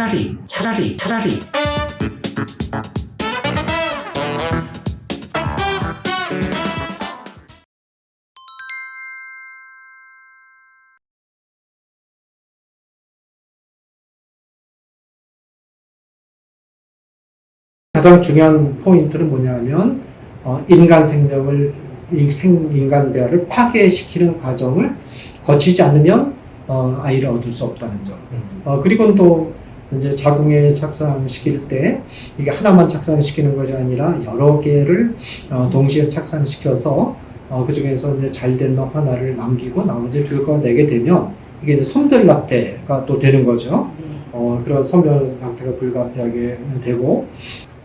차라리 가장 중요한 포인트는 뭐냐면 인간 생명을 인간 배아를 파괴시키는 과정을 거치지 않으면 아이를 얻을 수 없다는 점. 그리고 또 이제 자궁에 착상시킬 때 이게 하나만 착상시키는 것이 아니라 여러 개를 동시에 착상시켜서 그 중에서 이제 잘된 놈 하나를 남기고 나머지를 긁어내게 되면 이게 이제 선별낙태가 또 되는 거죠. 그런 선별낙태가 불가피하게 되고,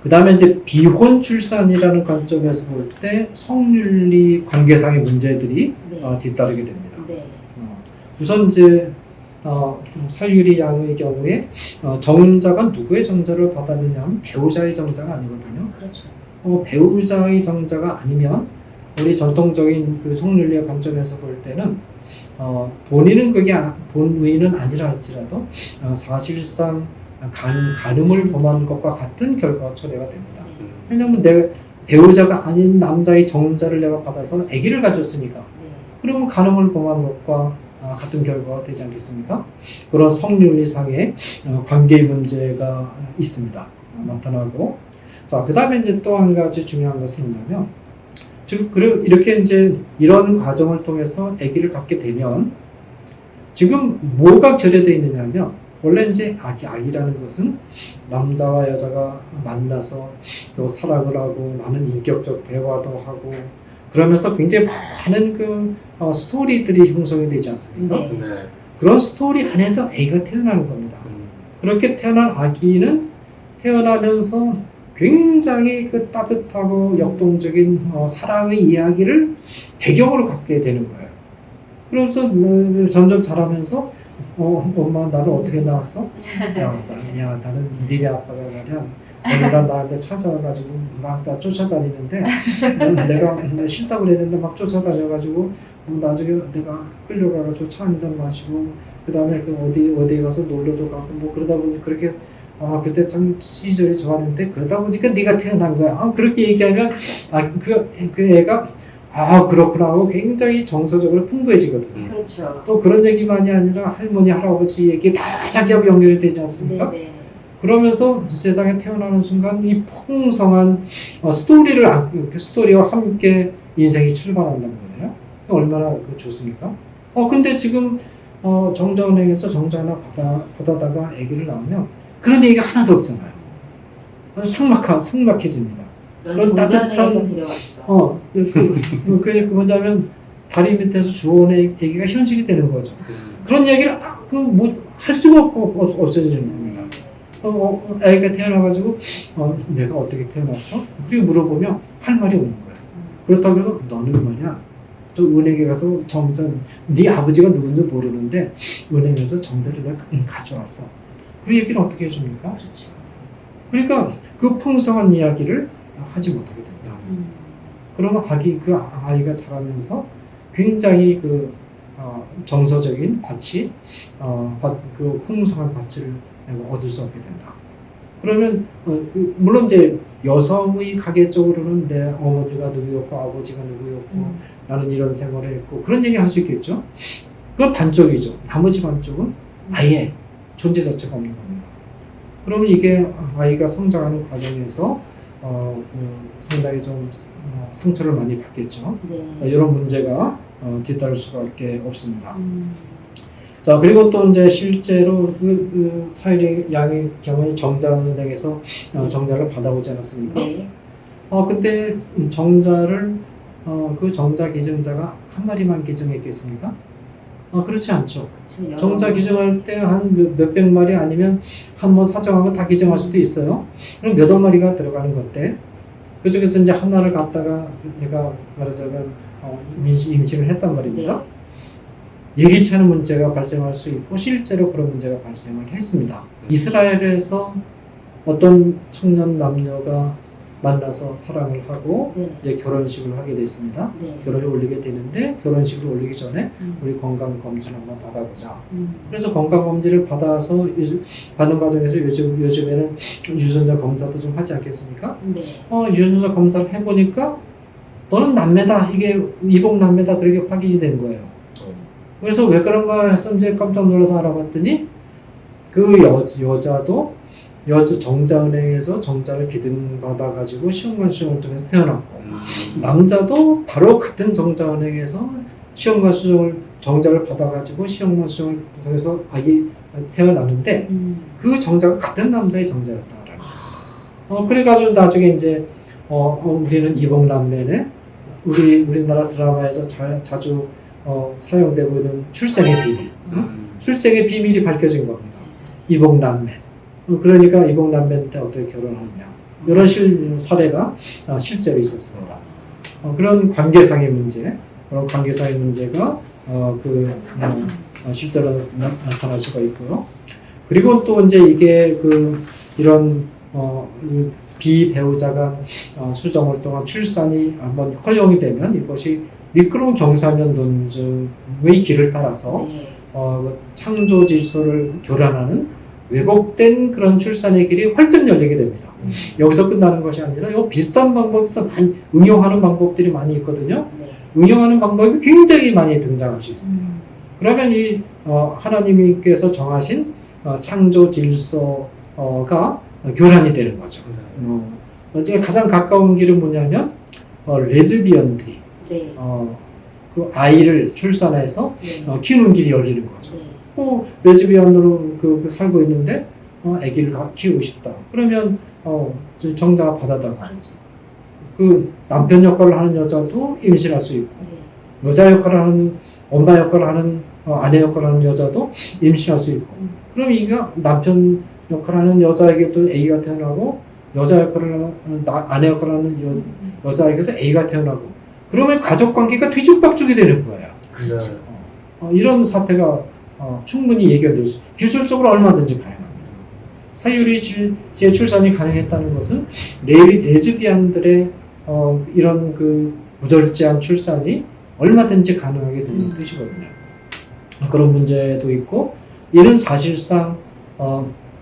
그 다음에 이제 비혼 출산이라는 관점에서 볼 때 성윤리 관계상의 문제들이 뒤따르게 됩니다. 우선 이제 살유리 양의 경우에 정자가 누구의 정자를 받았느냐 하면 배우자의 정자가 아니거든요. 그렇죠. 배우자의 정자가 아니면 우리 전통적인 그 성윤리의 관점에서 볼 때는 본인은 그게 본의는 아니라 할지라도 사실상 간음을 범한 것과 같은 결과가 초래가 됩니다. 왜냐하면 내 배우자가 아닌 남자의 정자를 내가 받아서 아기를 가졌으니까 그러면 간음을 범한 것과 같은 결과가 되지 않겠습니까? 그런 성윤리상의 관계의 문제가 있습니다. 나타나고, 자, 그 다음에 이제 또 한 가지 중요한 것은 뭐냐면, 지금 이렇게 이제 이런 과정을 통해서 아기를 갖게 되면 지금 뭐가 결여되어 있느냐면, 원래 이제 아기라는 것은 남자와 여자가 만나서 또 사랑을 하고 많은 인격적 대화도 하고 그러면서 굉장히 많은 그 스토리들이 형성이 되지 않습니까? 네. 그런 스토리 안에서 아기가 태어나는 겁니다. 그렇게 태어난 아기는 태어나면서 굉장히 그 따뜻하고 역동적인 사랑의 이야기를 배경으로 갖게 되는 거예요. 그러면서 점점 자라면서 엄마 나를 어떻게 낳았어? 야 나는 니네 아빠가 말이야 내가 나한테 찾아와가지고 막 나 쫓아다니는데 내가 싫다고 그랬는데 막 쫓아다녀가지고 나중에 내가 끌려가가지고 차 한잔 마시고 그 다음에 그 어디 가서 놀러도 가고 뭐 그러다 보니 그렇게 그때 참 시절이 좋았는데 그러다 보니까 네가 태어난 거야. 그렇게 얘기하면 그 애가 그렇구나 하고 굉장히 정서적으로 풍부해지거든요. 그렇죠. 또 그런 얘기만이 아니라 할머니, 할아버지 얘기 다 자기하고 연결이 되지 않습니까? 네네. 그러면서 세상에 태어나는 순간 이 풍성한 스토리와 함께 인생이 출발한다는 거예요. 얼마나 좋습니까? 근데 지금 정자은행에서 정자 하나 받아다가 아기를 낳으면 그런 얘기가 하나도 없잖아요. 아주 삭막해집니다. 넌 정자은행에서 데려왔어. 그게 뭐냐면 다리 밑에서 주워낸 얘기가 현실이 되는 거죠. 그런 얘기를 할 수가 없어지는 겁니다. 애가 태어나가지고 내가 어떻게 태어났어? 그리고 물어보면 할 말이 없는 거예요. 그렇다고 해서 너는 말이야 저 은행에 가서 네 아버지가 누군지 모르는데 은행에서 정자를 내가 가져왔어. 그 얘기를 어떻게 해줍니까? 그렇죠. 그러니까 그 풍성한 이야기를 하지 못하게 된다. 그러면 아이가 자라면서 굉장히 정서적인 가치, 그 풍성한 가치를 얻을 수 없게 된다. 그러면 물론 이제 여성의 가계적으로는 내 어머니가 누구였고 아버지가 누구였고 나는 이런 생활을 했고 그런 얘기 할 수 있겠죠. 그건 반쪽이죠. 나머지 반쪽은 아예 존재 자체가 없는 겁니다. 그러면 이게 아이가 성장하는 과정에서 상당히 좀 상처를 많이 받겠죠. 네. 이런 문제가 뒤따를 수밖에 없습니다. 자, 그리고 또 이제 실제로 사유리 양의 경우에 정자은행에서 정자를 받아보지 않았습니까? 네. 근데 정자를 그 정자 기증자가 한 마리만 기증했겠습니까? 그렇지 않죠. 그렇죠. 정자 기증할 때 한 몇백 마리 아니면 한 번 사정하고 다 기증할 수도 있어요. 그럼 몇억 마리가 들어가는 건데 그중에서 이제 하나를 갖다가 내가 말하자면 임신을 했단 말입니다. 예기치 않은 문제가 발생할 수 있고 실제로 그런 문제가 발생을 했습니다. 이스라엘에서 어떤 청년 남녀가 만나서 사랑을 하고 네. 이제 결혼식을 하게 됐습니다. 네. 결혼을 올리게 되는데 결혼식을 올리기 전에 음. 우리 건강 검진 한번 받아보자. 음. 그래서 건강 검진을 받아서 받는 과정에서 요즘에는 유전자 검사도 좀 하지 않겠습니까? 네. 유전자 검사를 해보니까 너는 남매다, 이게 이복 남매다, 그렇게 확인이 된 거예요. 그래서 왜 그런가 해서 이제 깜짝 놀라서 알아봤더니 그 여자도 정자은행에서 정자를 기증받아가지고 시험관 수정을 통해서 태어났고, 남자도 바로 같은 정자은행에서 시험관 수정을 정자를 받아가지고 시험관 수정을 통해서 아기 태어났는데 그 정자가 같은 남자의 정자였다라는 거예요. 그래가지고 나중에 이제 우리는 이복 남매네, 우리나라 드라마에서 자주 사용되고 있는 출생의 비밀, 출생의 비밀이 밝혀진 겁니다. 세상에. 이복 남매. 그러니까 이복 남매한테 어떻게 결혼하느냐, 이런 사례가 실제로 있었습니다. 그런 관계상의 문제, 그런 관계상의 문제가 실제로 나타날 수가 있고요. 그리고 또 이제 이게 이런 비배우자간 수정을 통한 출산이 한번 허용이 되면 이것이 미끄러운 경사면 논증의 길을 따라서 네. 창조 질서를 교란하는 왜곡된 그런 출산의 길이 활짝 열리게 됩니다. 여기서 끝나는 것이 아니라 이 비슷한 방법도 많이 응용하는 방법들이 많이 있거든요. 네. 응용하는 방법이 굉장히 많이 등장할 수 있습니다. 그러면 이 하나님께서 정하신 창조 질서가 교란이 되는 거죠. 이제 가장 가까운 길은 뭐냐면 레즈비언들이 네. 그 아이를 출산해서 네. 키우는 길이 열리는 거죠. 네. 레즈비언으로 살고 있는데 아기를 키우고 싶다. 그러면 정자가 받아다가 그렇죠. 그 남편 역할을 하는 여자도 임신할 수 있고, 네. 여자 역할을 하는 엄마 역할을 하는 아내 역할을 하는 여자도 임신할 수 있고, 그럼 이가 남편 역할을 하는 여자에게도 A가 태어나고, 여자 역할을 하는 아내 역할을 하는 여자에게도 A가 태어나고, 그러면 가족 관계가 뒤죽박죽이 되는 거예요. 그렇죠. 이런 사태가 충분히 예견될 수, 기술적으로 얼마든지 가능합니다. 사유리 재출산이 가능했다는 것은 레즈비안들의 이런 무절제한 출산이 얼마든지 가능하게 되는 뜻이거든요. 그런 문제도 있고, 이는 사실상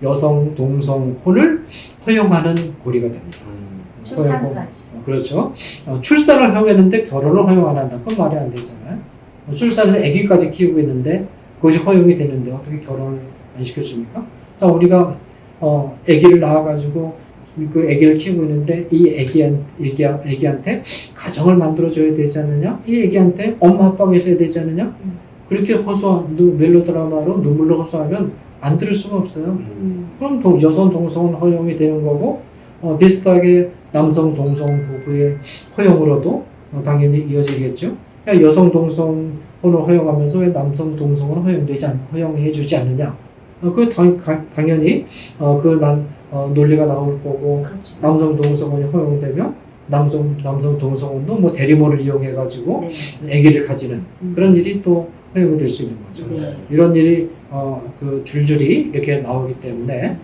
여성 동성 혼을 허용하는 고리가 됩니다. 출산까지. 그렇죠. 출산을 허용했는데 결혼을 허용 안 한다. 그건 말이 안 되잖아요. 출산해서 아기까지 키우고 있는데 그것이 허용이 되는데 어떻게 결혼을 안 시켜줍니까? 자, 우리가 아기를 낳아가지고 그 아기를 키우고 있는데 이 아기한테 가정을 만들어줘야 되지 않느냐? 이 아기한테 엄마 아빠가 있어야 되지 않느냐? 그렇게 멜로드라마로 눈물로 호소하면 안 들을 수가 없어요. 그럼 여성 동성은 허용이 되는 거고, 비슷하게 남성 동성 부부의 허용으로도 당연히 이어지겠죠. 그러니까 여성 동성혼을 허용하면서 왜 남성 동성은 허용해주지 않느냐? 그 당연히 논리가 나올 거고, 그렇죠. 남성 동성혼이 허용되면 남성 동성혼도 뭐 대리모를 이용해가지고 네. 아기를 가지는 그런 일이 또 허용이 될 수 있는 거죠. 네. 이런 일이 줄줄이 이렇게 나오기 때문에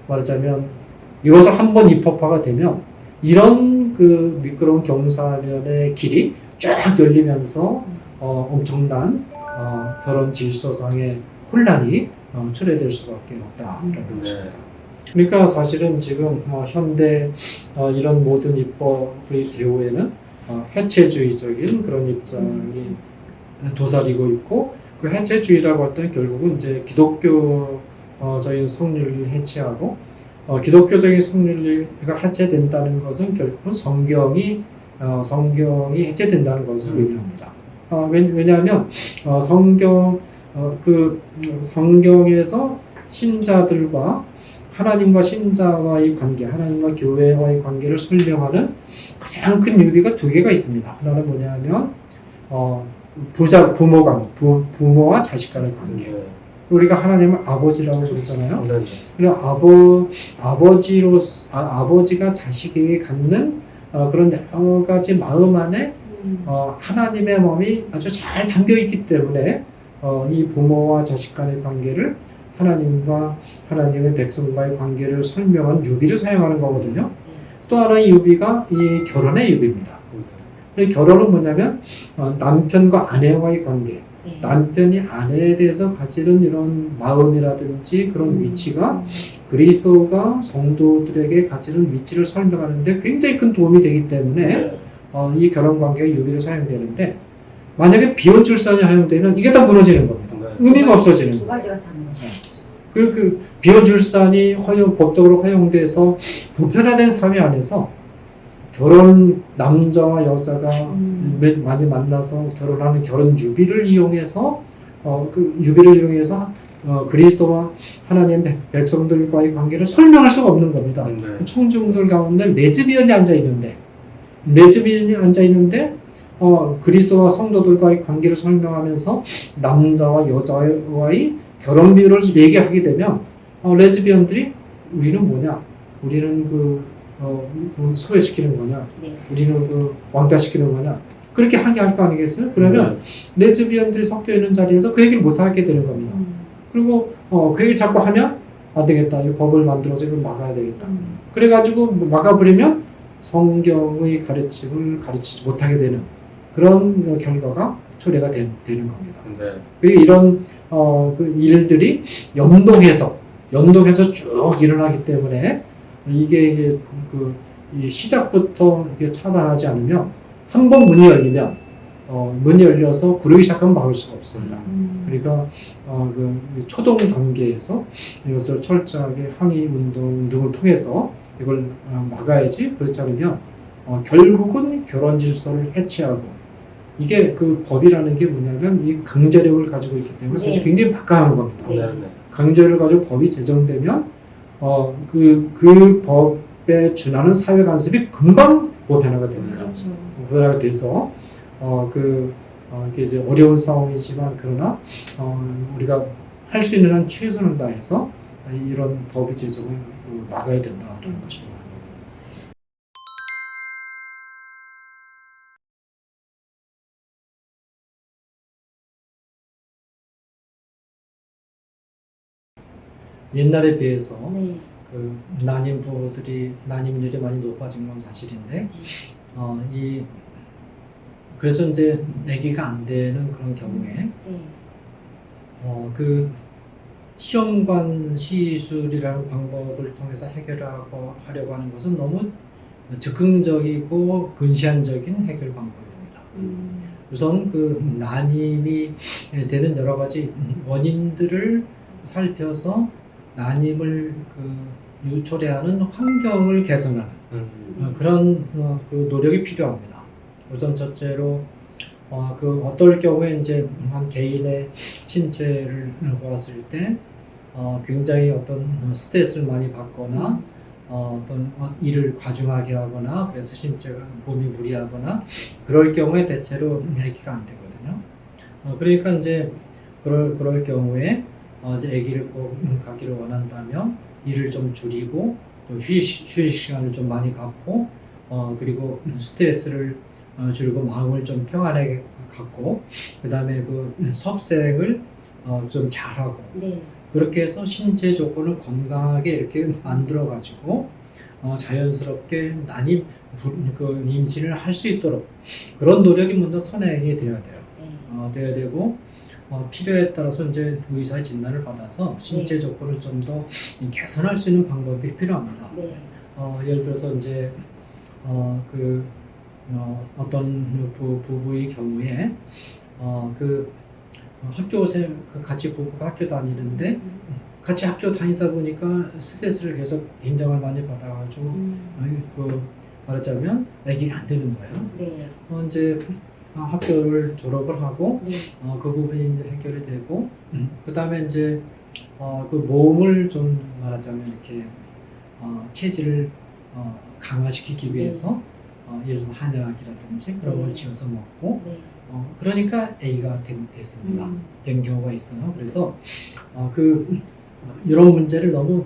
말하자면 이것을 한번 입법화가 되면 이런 미끄러운 경사면의 길이 쫙 열리면서 엄청난 결혼 질서상의 혼란이 초래될 수밖에 없다라는 것입니다. 그러니까 사실은 지금 현대 이런 모든 입법의 대우에는 해체주의적인 그런 입장이 도사리고 있고, 그 해체주의라고 할 때는 결국은 이제 기독교적인 성륜을 해체하고, 기독교적인 성륜리가 해체된다는 것은 결국은 성경이 해체된다는 것을 의미합니다. 왜냐하면 성경에서 신자들과 하나님과 신자와의 관계, 하나님과 교회와의 관계를 설명하는 가장 큰 유비가 두 개가 있습니다. 하나는 뭐냐면 부모와 자식 간의 관계. 우리가 하나님을 아버지라고 그러잖아요. 그리고 아버지가 자식에게 갖는 그런 여러 가지 마음 안에 하나님의 마음이 아주 잘 담겨 있기 때문에 이 부모와 자식 간의 관계를 하나님과 하나님의 백성과의 관계를 설명한 유비를 사용하는 거거든요. 또 하나의 유비가 이 결혼의 유비입니다. 이 결혼은 뭐냐면 남편과 아내와의 관계, 네. 남편이 아내에 대해서 가지는 이런 마음이라든지 그런 위치가 그리스도가 성도들에게 가지는 위치를 설명하는데 굉장히 큰 도움이 되기 때문에 네. 이 결혼 관계가 유비로 사용되는데 만약에 비혼출산이 사용되면 이게 다 무너지는 겁니다. 의미가 없어지는 두 거예요. 가지가 다 무너져. 그리고 그 비혼출산이 법적으로 허용돼서 보편화된 사회 안에서 결혼 남자와 여자가 많이 만나서 결혼하는 결혼 유비를 이용해서 그리스도와 하나님 백성들과의 관계를 설명할 수가 없는 겁니다. 네. 청중들 가운데 레즈비언이 앉아 있는데 그리스도와 성도들과의 관계를 설명하면서 남자와 여자와의 결혼 비율을 얘기하게 되면 레즈비언들이 우리는 뭐냐? 우리는 그 소외시키는 거냐? 네. 우리는 그 왕따시키는 거냐? 그렇게 하게 할 거 아니겠어요? 그러면 레즈비언들이 섞여 있는 자리에서 그 얘기를 못 하게 되는 겁니다. 그리고 그 얘기를 자꾸 하면 안 되겠다. 이 법을 만들어서 이걸 막아야 되겠다. 그래가지고 막아버리면 성경의 가르침을 가르치지 못하게 되는 그런 결과가 초래가 되는 겁니다. 네. 그리고 이런 그 일들이 연동해서 쭉 일어나기 때문에 이게 이 시작부터 이게 차단하지 않으면 한 번 문이 열리면 문이 열려서 구르기 시작하면 막을 수가 없습니다. 그러니까 그 초동 단계에서 이것을 철저하게 항의 운동 등을 통해서 이걸 막아야지. 그렇지 않으면 결국은 결혼 질서를 해체하고 이게 그 법이라는 게 뭐냐면 이 강제력을 가지고 있기 때문에 사실 네. 굉장히 막강한 겁니다. 네. 강제를 가지고 법이 제정되면 그 법에 준하는 사회 간섭이 금방 보편화가 됩니다. 그렇죠. 보편화가 돼서 이게 이제 어려운 상황이지만 그러나 우리가 할 수 있는 한 최선을 다해서 이런 법의 제정을 막아야 된다는 것입니다. 옛날에 비해서 네. 그 난임 부부들이 난임률이 많이 높아진 건 사실인데 그래서 이제 아기가 안 되는 그런 경우에 네. 그 시험관 시술이라는 방법을 통해서 해결하려고 하는 것은 너무 즉흥적이고 근시안적인 해결 방법입니다. 우선 그 난임이 되는 여러 가지 원인들을 살펴서 난임을 초래하는 환경을 개선하는 그런 그 노력이 필요합니다. 우선 첫째로 어떨 경우에 이제 한 개인의 신체를 보았을 때 굉장히 어떤 스트레스를 많이 받거나 어떤 일을 과중하게 하거나 그래서 신체가 몸이 무리하거나 그럴 경우에 대체로 아기가 안 되거든요. 그러니까 이제 그럴 경우에 이제 아기를 꼭 갖기를 원한다면 일을 좀 줄이고 또 휴식 시간을 좀 많이 갖고 그리고 스트레스를 줄이고 마음을 좀 평안하게 갖고 그 다음에 그 섭생을 좀 잘하고 네. 그렇게 해서 신체 조건을 건강하게 이렇게 만들어 가지고 자연스럽게 임신을 할 수 있도록 그런 노력이 먼저 선행이 되어야 돼요. 네. 되어야 되고 필요에 따라서 이제 의사의 진단을 받아서 신체 조건을 좀 더 개선할 수 있는 방법이 필요합니다. 네. 예를 들어서 이제 어떤 부부의 경우에 같이 부부가 학교 다니는데 같이 학교 다니다 보니까 스트레스를 계속 긴장을 많이 받아가지고 말하자면 아기가 안 되는 거예요. 네. 이제 학교를 졸업을 하고 네. 그 부분이 이제 해결이 되고 그 다음에 이제 그 몸을 좀 말하자면 이렇게 체질을 강화시키기 위해서 예를 들면 한약이라든지 그런 걸 지어서 먹고 네. 그러니까 A가 됐습니다. 된 경우가 있어요. 그래서 이런 문제를 너무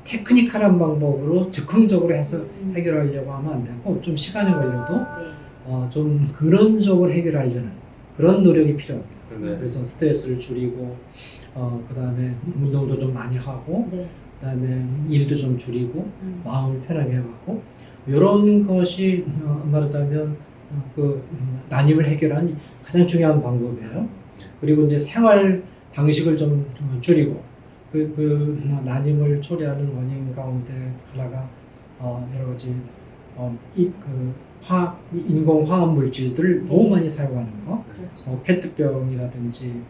테크니컬한 방법으로 즉흥적으로 해서 해결하려고 하면 안 되고 좀 시간이 걸려도 네. 좀 근원적으로 해결하려는 그런 노력이 필요합니다. 네. 그래서 스트레스를 줄이고 그 다음에 운동도 좀 많이 하고 네. 그 다음에 일도 좀 줄이고 마음을 편하게 해갖고 이런 것이 말하자면 난임을 해결한 가장 중요한 방법이에요. 그리고 이제 생활 방식을 좀 줄이고 난임을 초래하는 원인 가운데 하나가 여러 가지 인공 화학 물질들을 네. 너무 많이 사용하는 거, 그렇죠. 페트병이라든지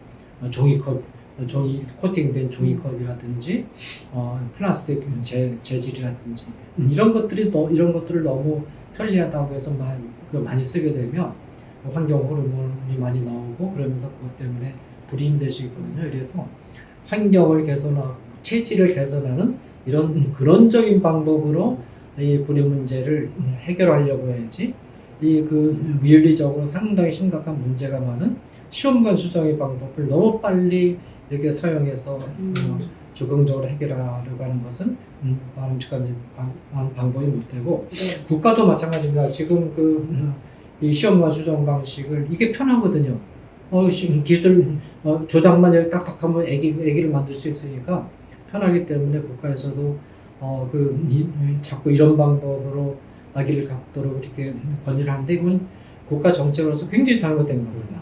종이컵, 종이 코팅된 종이컵이라든지 플라스틱 재질이라든지 이런 것들을 너무 편리하다고 해서 많이 쓰게 되면 환경 호르몬이 많이 나오고 그러면서 그것 때문에 불이익이 될 수 있거든요. 그래서 환경을 개선하고 체질을 개선하는 이런 근원적인 방법으로 이 불이 문제를 해결하려고 해야지 윤리적으로 상당히 심각한 문제가 많은 시험관 수정의 방법을 너무 빨리 이렇게 사용해서 적극적으로 해결하려고 하는 것은 바람직한 방법이 못 되고 네. 국가도 마찬가지입니다. 지금 이 시험관 수정 방식을 이게 편하거든요. 기술 조작만 여기 딱딱하면 애기를 만들 수 있으니까 편하기 때문에 국가에서도 자꾸 이런 방법으로 아기를 갖도록 이렇게 권유를 하는데 이건 국가 정책으로서 굉장히 잘못된 겁니다.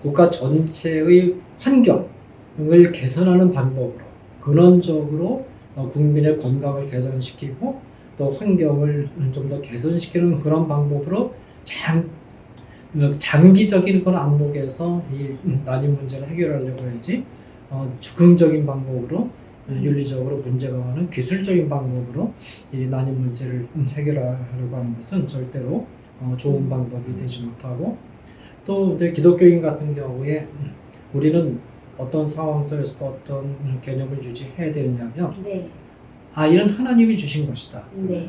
국가 전체의 환경을 개선하는 방법으로 근원적으로 국민의 건강을 개선시키고 또 환경을 좀 더 개선시키는 그런 방법으로 장기적인 그런 안목에서 이 난임 문제를 해결하려고 해야지 즉흥적인 방법으로 윤리적으로 문제가 많은 기술적인 방법으로 이 난임 문제를 해결하려고 하는 것은 절대로 좋은 방법이 되지 못하고 또 이제 기독교인 같은 경우에 우리는 어떤 상황 속에서 어떤 개념을 유지해야 되느냐면 네. 아이는 하나님이 주신 것이다. 네.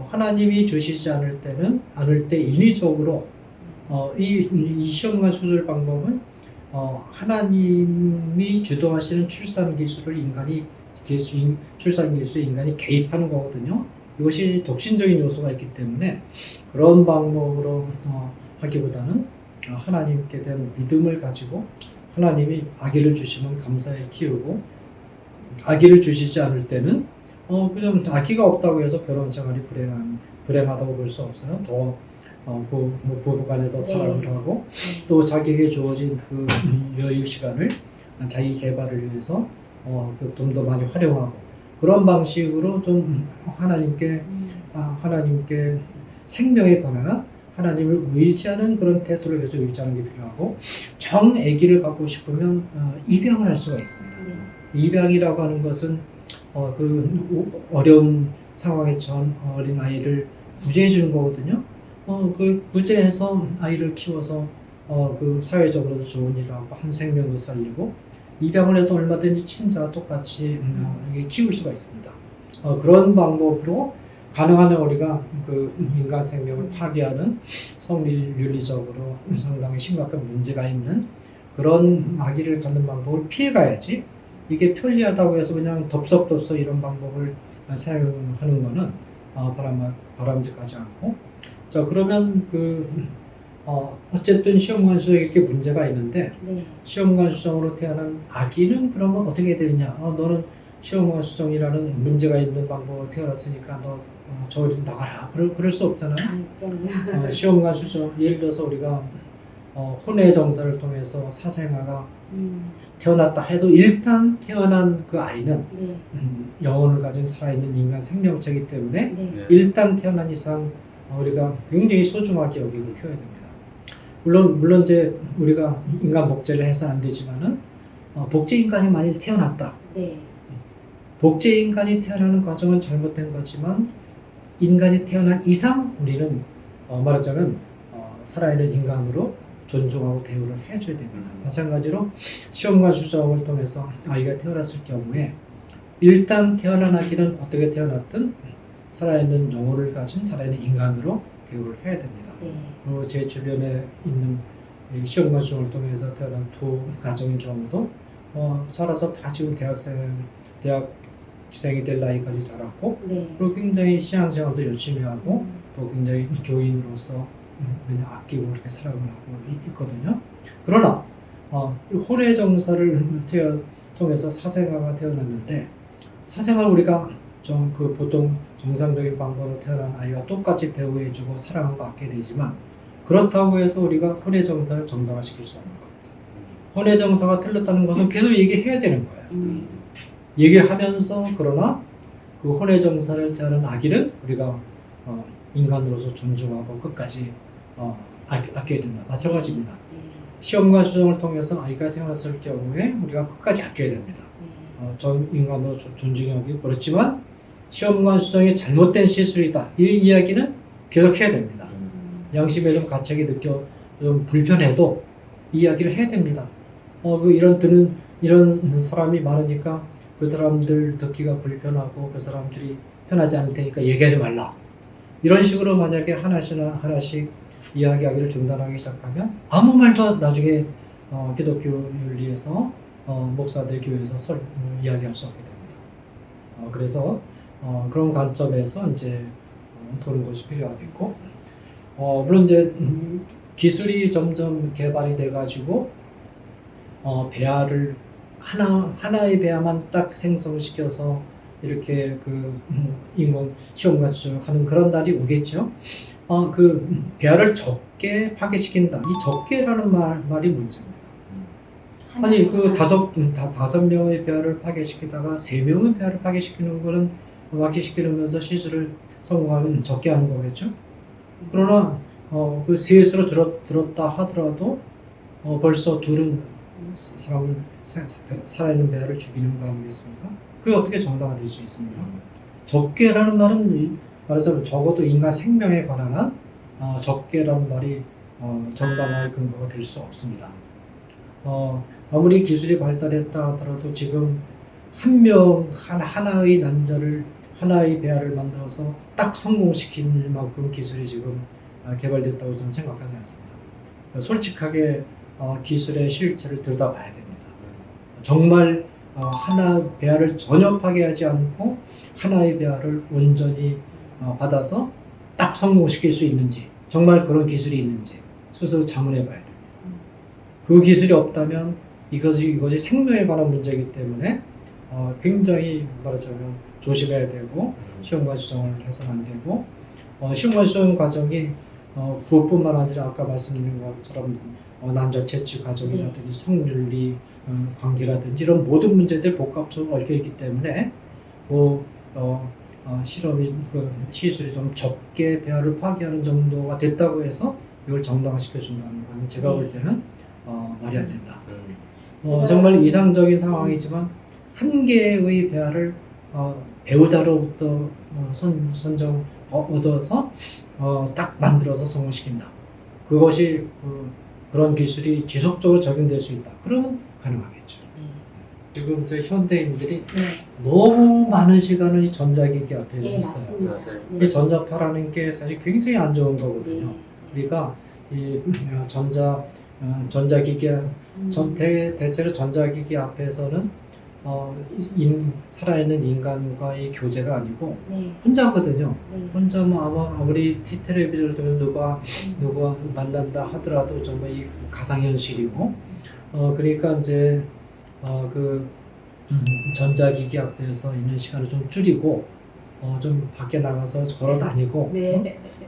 하나님이 주시지 않을 때 인위적으로 이 시험관 수술 방법은 하나님이 주도하시는 출산 기술을 인간이 개입하는 거거든요. 이것이 독신적인 요소가 있기 때문에 그런 방법으로 하기보다는 하나님께 대한 믿음을 가지고 하나님이 아기를 주시면 감사히 키우고 아기를 주시지 않을 때는 그냥 아기가 없다고 해서 결혼 생활이 불행하다고 볼 수 없어요. 더 부부간에 더 사랑을 하고 또 자기에게 주어진 그 여유 시간을 자기 개발을 위해서 좀 더 많이 활용하고 그런 방식으로 좀 하나님께 생명에 관한 하나님을 의지하는 그런 태도를 계속 유지하는 게 필요하고 아기를 갖고 싶으면 입양을 할 수가 있습니다. 입양이라고 하는 것은 어려운 상황에 처한 어린 아이를 구제해 주는 거거든요. 구제해서 아이를 키워서 사회적으로도 좋은 일을 하고 한 생명도 살리고 입양을 해도 얼마든지 친자와 똑같이 키울 수가 있습니다. 그런 방법으로 가능한 한 우리가 인간 생명을 파괴하는 윤리적으로 상당히 심각한 문제가 있는 그런 아기를 갖는 방법을 피해가야지 이게 편리하다고 해서 그냥 덥석덥석 이런 방법을 사용하는 거는 바람직하지 않고 자 그러면 어쨌든 시험관 수정에 이렇게 문제가 있는데 시험관 수정으로 태어난 아기는 그러면 어떻게 되느냐 너는 시험관 수정이라는 문제가 있는 방법으로 태어났으니까 너 저리 나가라 그럴 수 없잖아요. 시험관 수정 예를 들어서 우리가 혼외 정사를 통해서 사생아가 태어났다 해도 일단 태어난 그 아이는 영혼을 가진 살아있는 인간 생명체이기 때문에 일단 태어난 이상 우리가 굉장히 소중하게 여기고 키워야 됩니다. 물론 이제 우리가 인간 복제를 해서 안 되지만은 복제 인간이 만일 태어났다. 복제 인간이 태어나는 과정은 잘못된 거지만 인간이 태어난 이상 우리는 말하자면 살아있는 인간으로 존중하고 대우를 해줘야 됩니다. 마찬가지로 시험관 수정을 통해서 아이가 태어났을 경우에 일단 태어난 아기는 어떻게 태어났든 살아있는 영혼을 가진 살아있는 인간으로 대우를 해야 됩니다. 그리고 제 주변에 있는 시험관 수정을 통해서 태어난 두 가정의 경우도 자라서 다 지금 대학생이 될 나이까지 자랐고 그리고 굉장히 신앙생활도 열심히 하고 또 굉장히 교인으로서 매년 아끼고 이렇게 살아가고 있거든요. 그러나 혼외 정사를 통해서 사생아가 태어났는데 사생아를 우리가 보통 정상적인 방법으로 태어난 아이와 똑같이 대우해주고 사랑하고 아껴야 되지만 그렇다고 해서 우리가 혼외 정서를 정당화시킬 수 없는 겁니다. 혼외 정서가 틀렸다는 것은 계속 얘기해야 되는 거예요. 얘기하면서 그러나 그 혼외 정서를 태어난 아기를 우리가 인간으로서 존중하고 끝까지 아껴야 된다. 마찬가지입니다. 시험과 수정을 통해서 아이가 태어났을 경우에 우리가 끝까지 아껴야 됩니다. 전 인간으로 존중하기 그렇지만 시험관 수정이 잘못된 시술이다. 이 이야기는 계속 해야 됩니다. 양심에 좀 가책이 좀 불편해도 이 이야기를 해야 됩니다. 이런 사람이 많으니까 그 사람들 듣기가 불편하고 그 사람들이 편하지 않을 테니까 얘기하지 말라. 이런 식으로 만약에 하나씩 이야기하기를 중단하기 시작하면 아무 말도 나중에 기독교 윤리에서 목사들 교회에서 이야기할 수 없게 됩니다. 그래서 그런 관점에서 이제 보는 것이 필요하겠고, 물론 이제 기술이 점점 개발이 돼가지고 배아를 하나의 배아만 딱 생성시켜서 이렇게 인공 시험과 수정을 하는 그런 날이 오겠죠. 그 배아를 적게 파괴시킨다. 이 적게라는 말이 문제입니다. 아니 그 다섯 명의 배아를 파괴시키다가 3명의 배아를 파괴시키면서 시술을 성공하면 적게 하는 거겠죠. 그러나 그 셋으로 들었다 하더라도 벌써 둘은 사람을 살아있는 배아를 죽이는 거 아니겠습니까? 그게 어떻게 정당화될 수 있습니까? 적게라는 말은 말하자면 적어도 인간 생명에 관한 적게라는 말이 정당화의 근거가 될 수 없습니다. 아무리 기술이 발달했다 하더라도 지금 하나의 난자를 하나의 배아를 만들어서 딱 성공시킬 만큼 기술이 지금 개발됐다고 저는 생각하지 않습니다. 솔직하게 기술의 실체를 들여다봐야 됩니다. 정말 하나 배아를 전혀 파괴하지 않고 하나의 배아를 온전히 받아서 딱 성공시킬 수 있는지 정말 그런 기술이 있는지 스스로 자문해 봐야 됩니다. 그 기술이 없다면 이것이 생명에 관한 문제이기 때문에 굉장히 말하자면 조심해야 되고 시험관 수정을 해서는 안 되고 시험관 수정 과정이 그것뿐만 아니라 아까 말씀드린 것처럼 난자 채취 과정이라든지 성윤리 관계라든지 이런 모든 문제들 복합적으로 얽혀 있기 때문에 시술이 좀 적게 배아를 파괴하는 정도가 됐다고 해서 이걸 정당화시켜 준다는 건 제가 볼 때는 말이 안 된다. 정말 이상적인 상황이지만 한 개의 배아를 배우자로부터 선정 얻어서 딱 만들어서 성공시킨다. 그것이 그런 기술이 지속적으로 적용될 수 있다. 그러면 가능하겠죠. 지금 저 현대인들이 너무 많은 시간을 이 전자기기 앞에 있어요. 이 전자파라는 게 사실 굉장히 안 좋은 거거든요. 우리가 이 전자기기 대체로 전자기기 앞에서는 살아있는 인간과의 교제가 아니고 혼자거든요. 혼자 아무리 텔레비전을 보면 누가 만난다 하더라도 정말 이 가상현실이고 그러니까 이제 전자기기 앞에서 있는 시간을 좀 줄이고 좀 밖에 나가서 걸어 다니고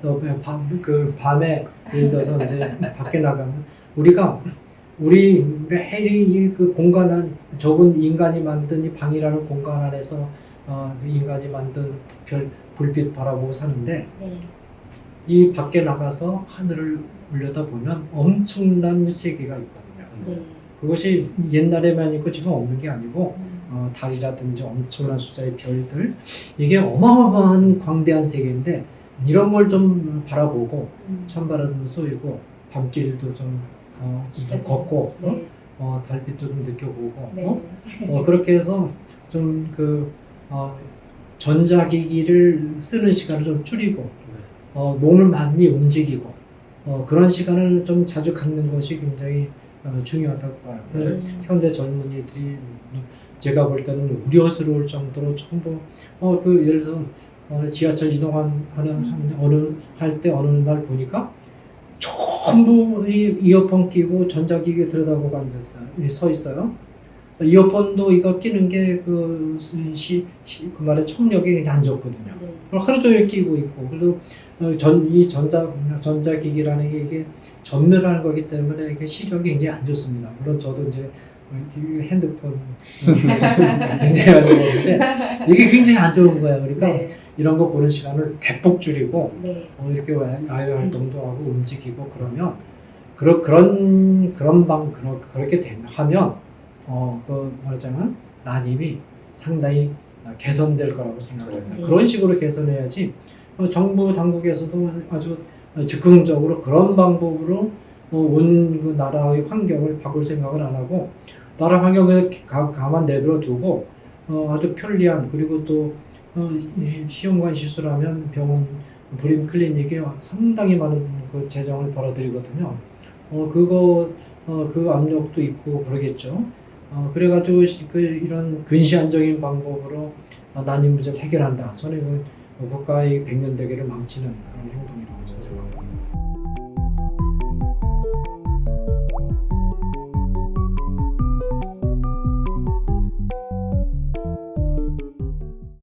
또 밤에 예를 들어서 이제 밖에 나가면 우리 매일 그 공간 안 적은 인간이 만든 이 방이라는 공간 안에서 인간이 만든 불빛 바라보고 사는데 이 밖에 나가서 하늘을 올려다보면 엄청난 세계가 있거든요. 그것이 옛날에만 있고 지금 없는 게 아니고 달이라든지 엄청난 숫자의 별들 이게 어마어마한 광대한 세계인데 이런 걸 좀 바라보고 찬바람 쏘이고 밤길도 좀 걷고 달빛도 좀 느껴보고 그렇게 해서 좀 전자기기를 쓰는 시간을 좀 줄이고 몸을 많이 움직이고 그런 시간을 좀 자주 갖는 것이 굉장히 중요하다고 봐요. 현대 젊은이들이 제가 볼 때는 우려스러울 정도로 전부 예를 들어서 지하철 이동하는 할 때 어느 날 보니까 전부 이어폰 끼고 전자기기에 들여다보고 서 있어요. 이어폰도 이거 끼는 게그 그 말에 청력이 굉장히 안 좋거든요. 네. 그걸 하루 종일 끼고 있고 그래도 이 전자기기라는 게 이게 전멸하는 거기 때문에 이게 시력이 굉장히 안 좋습니다. 물론 저도 이제 이 핸드폰 굉장히 많이 보는데 이게 굉장히 안 좋은 거예요. 그러니까 네. 이런 거 보는 시간을 대폭 줄이고 네. 이렇게 야외 활동도 하고 움직이고 그러면 그렇게 되면 하면 그 말하자면 난임이 상당히 개선될 거라고 생각합니다. 네. 그런 식으로 개선해야지 정부 당국에서도 아주 즉흥적으로 그런 방법으로 온 그 나라의 환경을 바꿀 생각을 안 하고 나라 환경을 가만 내버려 두고 아주 편리한 그리고 또 시험관 시술하면 병원 불임 클리닉이 상당히 많은 그 재정을 벌어들이거든요. 그 압력도 있고 그러겠죠. 그래가지고 이런 근시안적인 방법으로 난임 문제를 해결한다. 저는 국가의 백년대계를 망치는 그런 행동이라고 저는 생각합니다.